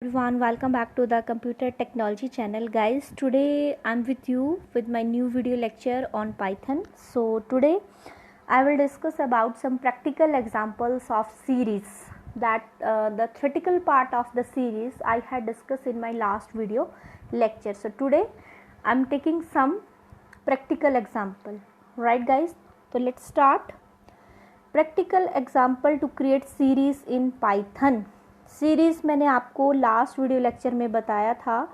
Everyone, welcome back to the computer technology channel. Guys, today I'm with you with my new video lecture on Python. So today I will discuss about some practical examples of series that the theoretical part of the series I had discussed in my last video lecture. So today I'm taking some practical example, right guys? So let's start. Practical example to create series in Python. Series मैंने आपको last video lecture में बताया था.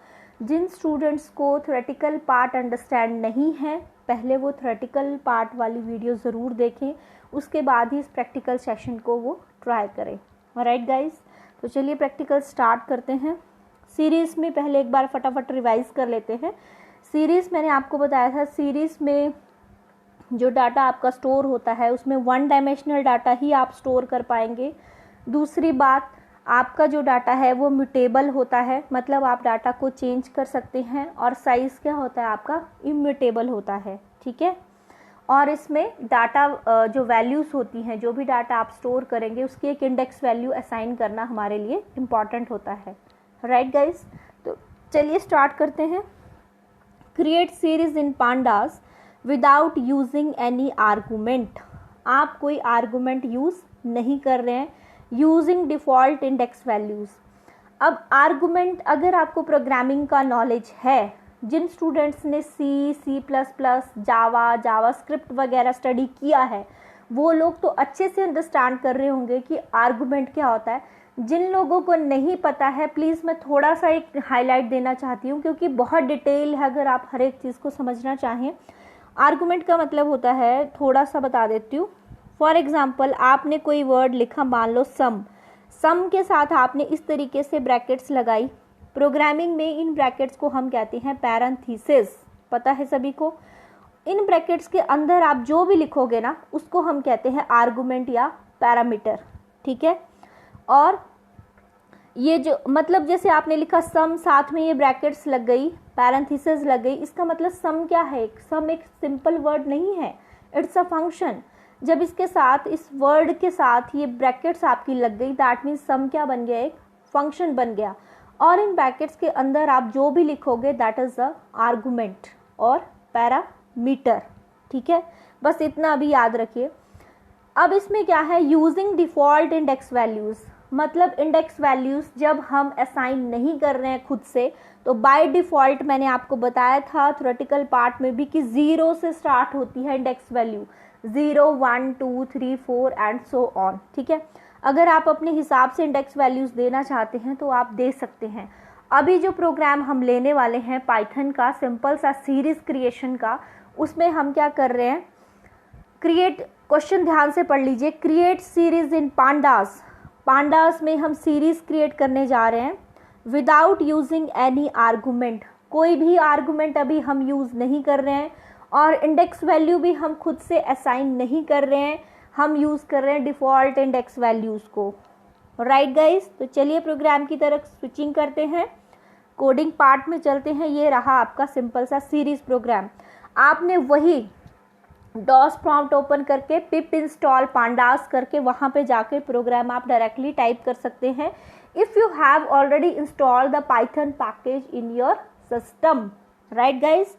जिन students को theoretical part understand नहीं है, पहले वो थ्योरेटिकल पार्ट वाली वीडियो ज़रूर देखें, उसके बाद ही इस प्रैक्टिकल सेशन को वो ट्राई करें. राइट गाइस, तो चलिए प्रैक्टिकल स्टार्ट करते हैं. सीरीज़ में पहले एक बार फटाफट रिवाइज़ कर लेते हैं. सीरीज़ मैंने आपको बताया था, सीरीज़ में जो डाटा आपका स्टोर होता है उसमें वन डायमेंशनल डाटा ही आप स्टोर कर पाएंगे. दूसरी बात, आपका जो डाटा है वो म्यूटेबल होता है, मतलब आप डाटा को चेंज कर सकते हैं. और साइज़ क्या होता है आपका, इम्यूटेबल होता है. ठीक है. और इसमें डाटा जो वैल्यूज़ होती हैं, जो भी डाटा आप स्टोर करेंगे उसकी एक इंडेक्स वैल्यू असाइन करना हमारे लिए इम्पॉर्टेंट होता है. राइट गाइस, तो चलिए स्टार्ट करते हैं. Create series in pandas without using any argument. आप कोई आर्गूमेंट यूज़ नहीं कर रहे हैं, यूजिंग डिफ़ॉल्ट इंडेक्स वैल्यूज़. अब आर्गूमेंट, अगर आपको प्रोग्रामिंग का नॉलेज है, जिन स्टूडेंट्स ने सी प्लस प्लस, जावा स्क्रिप्ट वगैरह स्टडी किया है, वो लोग तो अच्छे से अंडरस्टैंड कर रहे होंगे कि आर्गूमेंट क्या होता है. जिन लोगों को नहीं पता है, प्लीज़ मैं थोड़ा सा एक हाईलाइट देना चाहती हूँ, क्योंकि बहुत डिटेल है अगर आप हर एक चीज़ को समझना चाहें. आर्गूमेंट का मतलब होता है, थोड़ा सा बता देती हूँ. फॉर एग्ज़ाम्पल, आपने कोई वर्ड लिखा, मान लो सम के साथ आपने इस तरीके से ब्रैकेट्स लगाई. प्रोग्रामिंग में इन ब्रैकेट्स को हम कहते हैं पैरेंथेसिस. पता है सभी को. इन ब्रैकेट्स के अंदर आप जो भी लिखोगे ना, उसको हम कहते हैं आर्गूमेंट या पैरामीटर. ठीक है. और ये जो मतलब जैसे आपने लिखा सम, साथ में ये ब्रैकेट्स लग गई, पैरेंथेसिस लग गई, इसका मतलब सम क्या है. सम एक सिंपल वर्ड नहीं है, इट्स अ फंक्शन. जब इसके साथ, इस वर्ड के साथ ये ब्रैकेट्स आपकी लग गई, दैट मीन्स सम क्या बन गया, एक फंक्शन बन गया. और इन ब्रैकेट्स के अंदर आप जो भी लिखोगे दैट इज़ द आर्गूमेंट और पैरामीटर. ठीक है, बस इतना अभी याद रखिए. अब इसमें क्या है, यूजिंग डिफ़ॉल्ट इंडेक्स वैल्यूज़, मतलब इंडेक्स वैल्यूज़ जब हम असाइन नहीं कर रहे हैं खुद से, तो बाय डिफ़ॉल्ट मैंने आपको बताया था थ्योरेटिकल पार्ट में भी कि 0 से स्टार्ट होती है index value. 0, 1, 2, 3, 4 and so on. ठीक है. अगर आप अपने हिसाब से इंडेक्स वैल्यूज़ देना चाहते हैं तो आप दे सकते हैं. अभी जो प्रोग्राम हम लेने वाले हैं पाइथन का, सिंपल सा सीरीज़ क्रिएशन का, उसमें हम क्या कर रहे हैं, क्रिएट, क्वेश्चन ध्यान से पढ़ लीजिए, create series in pandas. Pandas में हम सीरीज़ क्रिएट करने जा रहे हैं विदाउट यूजिंग एनी आर्गूमेंट. कोई भी आर्गूमेंट अभी हम यूज़ नहीं कर रहे हैं, और इंडेक्स वैल्यू भी हम खुद से असाइन नहीं कर रहे हैं, हम यूज़ कर रहे हैं डिफ़ॉल्ट इंडेक्स वैल्यूज़ को. राइट गाइस, तो चलिए प्रोग्राम की तरफ स्विचिंग करते हैं, कोडिंग पार्ट में चलते हैं. ये रहा आपका सिंपल सा सीरीज़ प्रोग्राम. आपने वही डॉस प्रॉम्प्ट ओपन करके पिप इंस्टॉल पांडास करके वहाँ पे जाके प्रोग्राम आप डायरेक्टली टाइप कर सकते हैं, if you have already install the python package in your system. Right guys,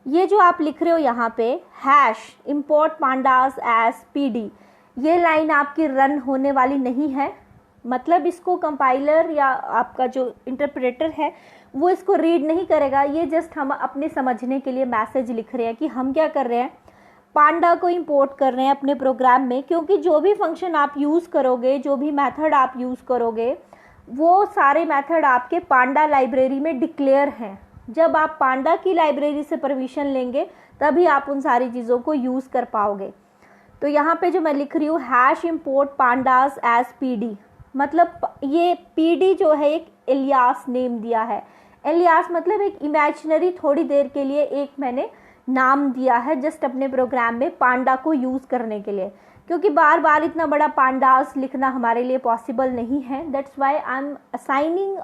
ये जो आप लिख रहे हो यहाँ पे hash import pandas as PD, ये लाइन आपकी रन होने वाली नहीं है. मतलब इसको कंपाइलर या आपका जो इंटरप्रेटर है वो इसको रीड नहीं करेगा. ये जस्ट हम अपने समझने के लिए मैसेज लिख रहे हैं कि हम क्या कर रहे हैं, पांडा को इंपोर्ट कर रहे हैं अपने प्रोग्राम में. क्योंकि जो भी फंक्शन आप यूज़ करोगे, जो भी मेथड आप यूज़ करोगे, वो सारे मेथड आपके पांडा लाइब्रेरी में डिक्लेयर हैं. जब आप पांडा की लाइब्रेरी से परमिशन लेंगे तभी आप उन सारी चीज़ों को यूज़ कर पाओगे. तो यहाँ पे जो मैं लिख रही हूँ, hash import pandas as PD, मतलब ये पीडी जो है एक एलियास नेम दिया है. एलियास मतलब एक इमेजिनरी, थोड़ी देर के लिए एक मैंने नाम दिया है जस्ट अपने प्रोग्राम में पांडा को यूज़ करने के लिए, क्योंकि बार बार इतना बड़ा पांडास लिखना हमारे लिए पॉसिबल नहीं है. That's why I am assigning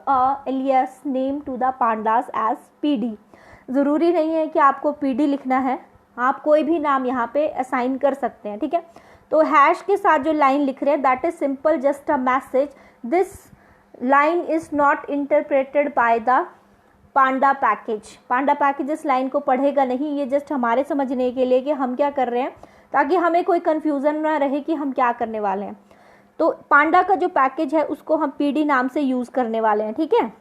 alias name to the pandas as PD. ज़रूरी नहीं है कि आपको पीडी लिखना है, आप कोई भी नाम यहाँ पे असाइन कर सकते हैं. ठीक है. तो हैश के साथ जो लाइन लिख रहे हैं that is simple just a message, this line is not interpreted by the Panda package. Panda package इस लाइन को पढ़ेगा नहीं, ये जस्ट हमारे समझने के लिए कि हम क्या कर रहे हैं, ताकि हमें कोई कंफ्यूजन ना रहे कि हम क्या करने वाले हैं। तो पांडा का जो पैकेज है उसको हम पीडी नाम से यूज़ करने वाले हैं, ठीक है।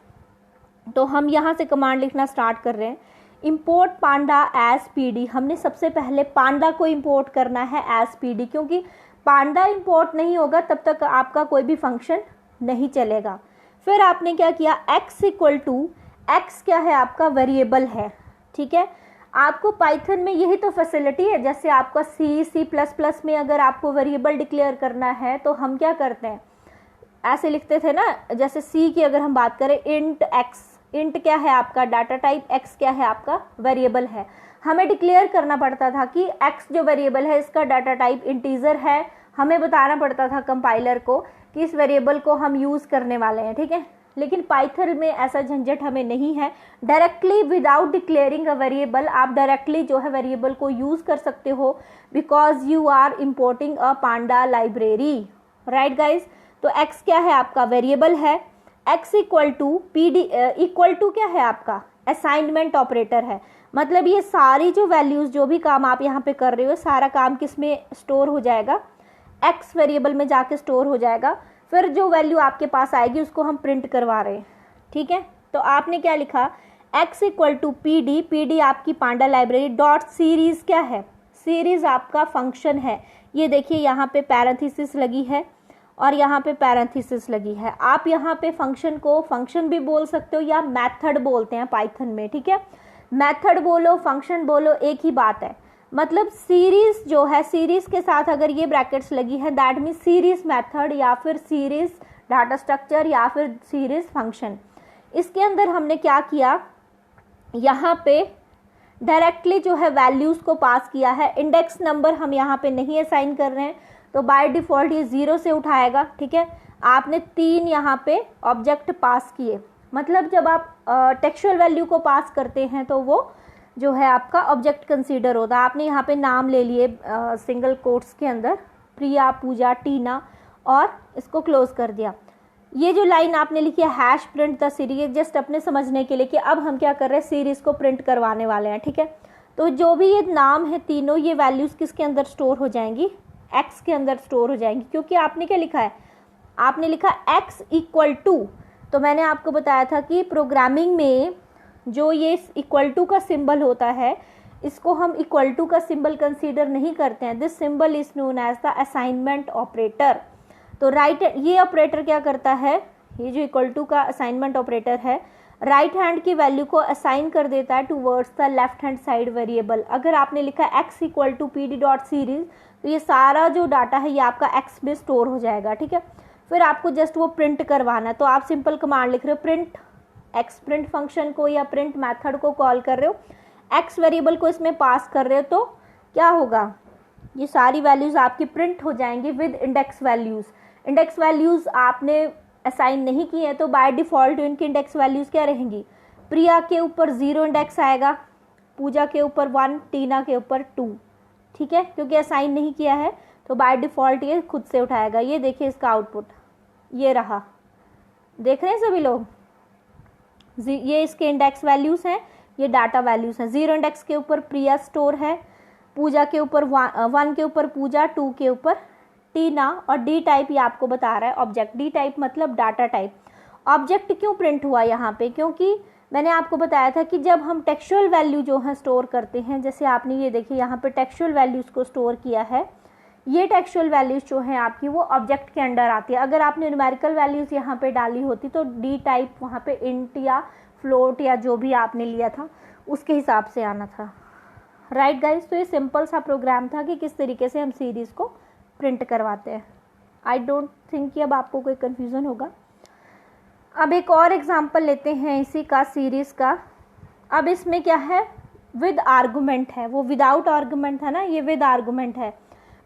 तो हम यहाँ से कमांड लिखना स्टार्ट कर रहे हैं। इम्पोर्ट पांडा एज पीडी, हमने सबसे पहले पांडा को इम्पोर्ट करना है एज पीडी, क्योंकि पांडा इम्पोर्ट नहीं होगा तब तक आपका कोई भी फंक्शन नहीं चलेगा। फिर आपने क्या किया, x इक्वल टू, x क्या है आपका वेरिएबल है, ठीक है। आपको पाइथन में यही तो फैसिलिटी है, जैसे आपका C++ में अगर आपको वेरिएबल डिक्लेयर करना है तो हम क्या करते हैं, ऐसे लिखते थे ना, जैसे C की अगर हम बात करें इंट x, इंट क्या है आपका डाटा टाइप, x क्या है आपका वेरिएबल है। हमें डिक्लेयर करना पड़ता था कि x जो वेरिएबल है इसका डाटा टाइप इंटीजर है, हमें बताना पड़ता था कंपाइलर को कि इस वेरिएबल को हम यूज़ करने वाले हैं, ठीक है। लेकिन पाइथन में ऐसा झंझट हमें नहीं है, directly without declaring a variable आप डायरेक्टली जो है वेरिएबल को यूज़ कर सकते हो, because you are importing a panda library, right guys. तो x क्या है आपका वेरिएबल है, x equal to PD, equal to क्या है आपका असाइनमेंट ऑपरेटर है, मतलब ये सारी जो वैल्यूज़ जो भी काम आप यहाँ पे कर रहे हो सारा काम किस में स्टोर हो जाएगा, x वेरिएबल में जाके स्टोर हो जाएगा। फिर जो वैल्यू आपके पास आएगी उसको हम प्रिंट करवा रहे हैं, ठीक है। तो आपने क्या लिखा, x equal to P D, P D आपकी पांडा लाइब्रेरी डॉट सीरीज़ क्या है, सीरीज़ आपका फंक्शन है। ये देखिए यहाँ पे पैरेंथेसिस लगी है और यहाँ पे पैरेंथेसिस लगी है। आप यहाँ पे फंक्शन को फंक्शन भी बोल सकते हो या मेथड बोलते हैं पाइथन में, ठीक है। मेथड बोलो फंक्शन बोलो एक ही बात है, मतलब सीरीज जो है, सीरीज के साथ अगर ये ब्रैकेट्स लगी है दैट मीन सीरीज मेथड या फिर सीरीज डाटा स्ट्रक्चर या फिर सीरीज फंक्शन। इसके अंदर हमने क्या किया, यहाँ पे डायरेक्टली जो है वैल्यूज़ को पास किया है, इंडेक्स नंबर हम यहाँ पे नहीं असाइन कर रहे हैं, तो बाय डिफ़ॉल्ट ये 0 से उठाएगा, ठीक है। आपने 3 यहाँ पे ऑब्जेक्ट पास किए, मतलब जब आप टेक्सचुअल वैल्यू को पास करते हैं तो वो जो है आपका ऑब्जेक्ट कंसीडर होता है। आपने यहाँ पे नाम ले लिए सिंगल कोट्स के अंदर, प्रिया, पूजा, टीना, और इसको क्लोज कर दिया। ये जो लाइन आपने लिखी है hash print the series, just अपने समझने के लिए कि अब हम क्या कर रहे हैं, सीरीज को प्रिंट करवाने वाले हैं, ठीक है। तो जो भी ये नाम है तीनों, ये वैल्यूज़ किसके अंदर स्टोर हो जाएंगी, एक्स के अंदर स्टोर हो जाएंगी, क्योंकि आपने क्या लिखा है, आपने लिखा एक्स इक्वल टू। तो मैंने आपको बताया था कि प्रोग्रामिंग में जो ये इक्वल टू का सिंबल होता है इसको हम इक्वल टू का सिंबल कंसीडर नहीं करते हैं, this symbol is known as the assignment operator. तो राइट, ये ऑपरेटर क्या करता है, ये जो इक्वल टू का असाइनमेंट ऑपरेटर है राइट हैंड की वैल्यू को असाइन कर देता है towards the left hand side variable. अगर आपने लिखा X equal to P D dot series, तो ये सारा जो डाटा है ये आपका एक्स में स्टोर हो जाएगा, ठीक है। फिर आपको जस्ट वो प्रिंट करवाना है, तो आप सिंपल कमांड लिख रहे हो प्रिंट एक्स, प्रिंट फंक्शन को या प्रिंट मेथड को कॉल कर रहे हो, एक्स वेरिएबल को इसमें पास कर रहे हो, तो क्या होगा, ये सारी वैल्यूज़ आपकी प्रिंट हो जाएंगी with index values. Index values आपने असाइन नहीं की है तो बाय डिफ़ॉल्ट इनकी इंडेक्स वैल्यूज़ क्या रहेंगी, प्रिया के ऊपर 0 इंडेक्स आएगा, पूजा के ऊपर 1, टीना के ऊपर 2, ठीक है, क्योंकि असाइन नहीं किया है तो बाय डिफ़ॉल्ट ये खुद से उठाएगा। ये देखिए इसका आउटपुट ये रहा, देख रहे हैं सभी लोग, ये इसके इंडेक्स वैल्यूज़ हैं, ये डाटा वैल्यूज़ हैं। 0 इंडेक्स के ऊपर प्रिया स्टोर है, पूजा के ऊपर 1 के ऊपर पूजा, 2 के ऊपर टीना, और डी टाइप ये आपको बता रहा है ऑब्जेक्ट, डी टाइप मतलब डाटा टाइप। ऑब्जेक्ट क्यों प्रिंट हुआ यहाँ पे, क्योंकि मैंने आपको बताया था कि जब हम टेक्सचुअल वैल्यू जो है स्टोर करते हैं, जैसे आपने ये देखिए यहाँ पे टेक्सचुअल वैल्यूज़ को स्टोर किया है, ये टेक्सचुअल वैल्यूज़ जो है आपकी वो ऑब्जेक्ट के अंडर आती है। अगर आपने न्यूमेरिकल वैल्यूज़ यहाँ पे डाली होती तो डी टाइप वहाँ पे इंट या फ्लोट या जो भी आपने लिया था उसके हिसाब से आना था, राइट गाइज। तो ये सिंपल सा प्रोग्राम था कि किस तरीके से हम सीरीज़ को प्रिंट करवाते हैं। आई डोंट थिंक कि अब आपको कोई कन्फ्यूज़न होगा। अब एक और एग्जांपल लेते हैं इसी का, सीरीज़ का। अब इसमें क्या है, विद आर्गुमेंट है, वो विदाउट आर्गुमेंट है ना, ये विद आर्गुमेंट है।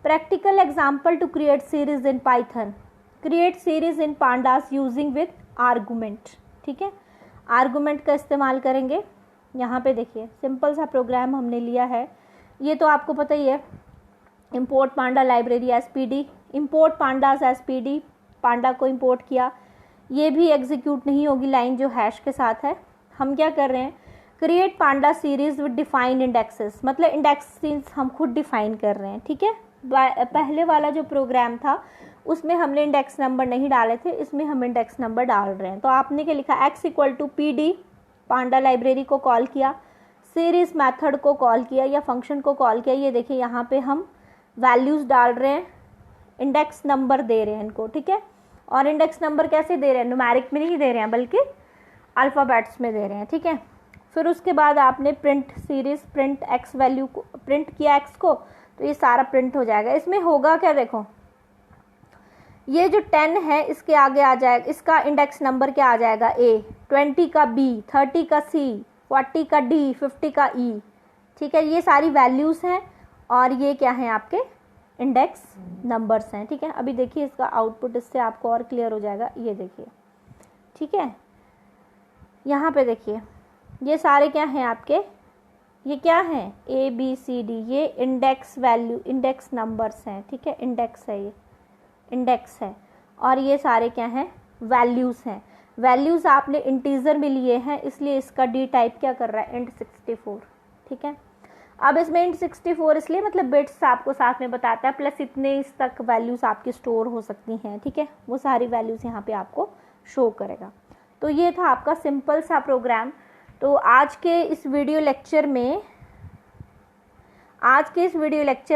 Practical example to create series in Python, create series in pandas using with argument, ठीक है। आर्गुमेंट का इस्तेमाल करेंगे। यहाँ पे देखिए सिंपल सा प्रोग्राम हमने लिया है, ये तो आपको पता ही है, import panda library as P D, import pandas as P D, panda को इम्पोर्ट किया। ये भी एग्जीक्यूट नहीं होगी लाइन जो हैश के साथ है। हम क्या कर रहे हैं, create Panda series with defined indexes, मतलब इंडेक्सेस हम खुद डिफाइन कर रहे हैं, ठीक है। पहले वाला जो प्रोग्राम था उसमें हमने इंडेक्स नंबर नहीं डाले थे, इसमें हम इंडेक्स नंबर डाल रहे हैं। तो आपने क्या लिखा, x equal to P D, panda library को कॉल किया, सीरीज मेथड को कॉल किया या फंक्शन को कॉल किया। ये देखिए यहाँ पे हम वैल्यूज़ डाल रहे हैं, इंडेक्स नंबर दे रहे हैं इनको, ठीक है। और इंडेक्स नंबर कैसे दे रहे हैं, न्यूमेरिक में नहीं दे रहे हैं बल्कि अल्फ़ाबेट्स में दे रहे हैं, ठीक है। फिर उसके बाद आपने print series print x value को प्रिंट किया एक्स को, तो ये सारा प्रिंट हो जाएगा। इसमें होगा क्या, देखो ये जो 10 है इसके आगे आ जाएगा, इसका इंडेक्स नंबर क्या आ जाएगा, ए, 20 का बी, 30 का सी, 40 का डी, 50 का ई, ठीक है। ये सारी वैल्यूज़ हैं और ये क्या है आपके इंडेक्स नंबर्स हैं, ठीक है। अभी देखिए इसका आउटपुट, इससे आपको और क्लियर हो जाएगा। ये देखिए, ठीक है, यहाँ पे देखिए ये सारे क्या हैं आपके, ये क्या हैं, ए बी सी डी, ये इंडेक्स वैल्यू इंडेक्स नंबर्स हैं, ठीक है। इंडेक्स है, ये इंडेक्स है। और ये सारे क्या हैं, वैल्यूज़ हैं। वैल्यूज़ आपने इंटीजर में लिए हैं, इसलिए इसका डी टाइप क्या कर रहा है, इंट 64, ठीक है। अब इसमें इंट 64 इसलिए मतलब बिट्स आपको साथ में बताता है, प्लस इतने इस तक वैल्यूज़ आपकी स्टोर हो सकती हैं, ठीक है। वो सारी वैल्यूज़ यहाँ पे आपको शो करेगा। तो ये था आपका सिंपल सा प्रोग्राम। तो आज के इस वीडियो लेक्चर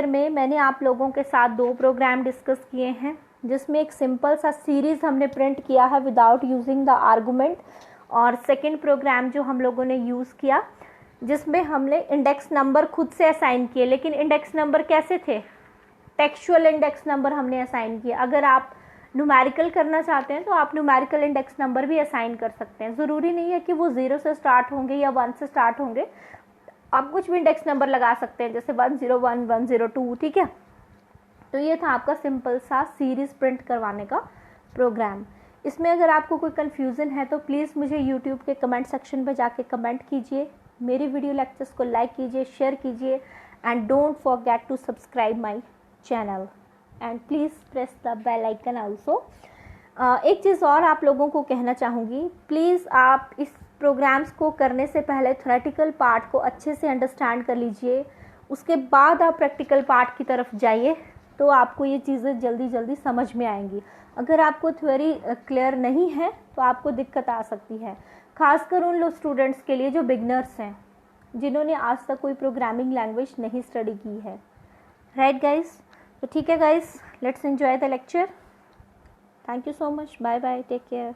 में मैंने आप लोगों के साथ 2 प्रोग्राम डिस्कस किए हैं, जिसमें एक सिंपल सा सीरीज़ हमने प्रिंट किया है विदाउट यूजिंग द आर्गुमेंट, और सेकंड प्रोग्राम जो हम लोगों ने यूज़ किया जिसमें हमने इंडेक्स नंबर खुद से असाइन किए। लेकिन इंडेक्स नंबर कैसे थे, टेक्सचुअल इंडेक्स नंबर हमने असाइन किए। अगर आप न्यूमेरिकल करना चाहते हैं तो आप न्यूमेरिकल इंडेक्स नंबर भी असाइन कर सकते हैं। ज़रूरी नहीं है कि वो 0 से स्टार्ट होंगे या 1 से स्टार्ट होंगे, आप कुछ भी इंडेक्स नंबर लगा सकते हैं, जैसे 101, 102, ठीक है। तो ये था आपका सिंपल सा सीरीज़ प्रिंट करवाने का प्रोग्राम। इसमें अगर आपको कोई कन्फ्यूज़न है तो प्लीज़ मुझे यूट्यूब के कमेंट सेक्शन पर जाके कमेंट कीजिए, मेरी वीडियो लेक्चर्स को लाइक कीजिए, शेयर कीजिए, and don't forget to subscribe my channel and please press the bell icon also. एक चीज़ और आप लोगों को कहना चाहूँगी, प्लीज़ आप इस प्रोग्राम्स को करने से पहले थ्योरेटिकल पार्ट को अच्छे से अंडरस्टैंड कर लीजिए, उसके बाद आप प्रैक्टिकल पार्ट की तरफ जाइए, तो आपको ये चीज़ें जल्दी समझ में आएंगी। अगर आपको थ्योरी क्लियर नहीं है तो आपको दिक्कत आ सकती है, खासकर उन लोग स्टूडेंट्स के लिए जो बिगनर्स हैं, जिन्होंने आज तक कोई प्रोग्रामिंग लैंग्वेज नहीं स्टडी की है, राइट गाइस। तो ठीक है guys, let's enjoy the lecture. Thank you so much, bye bye, take care.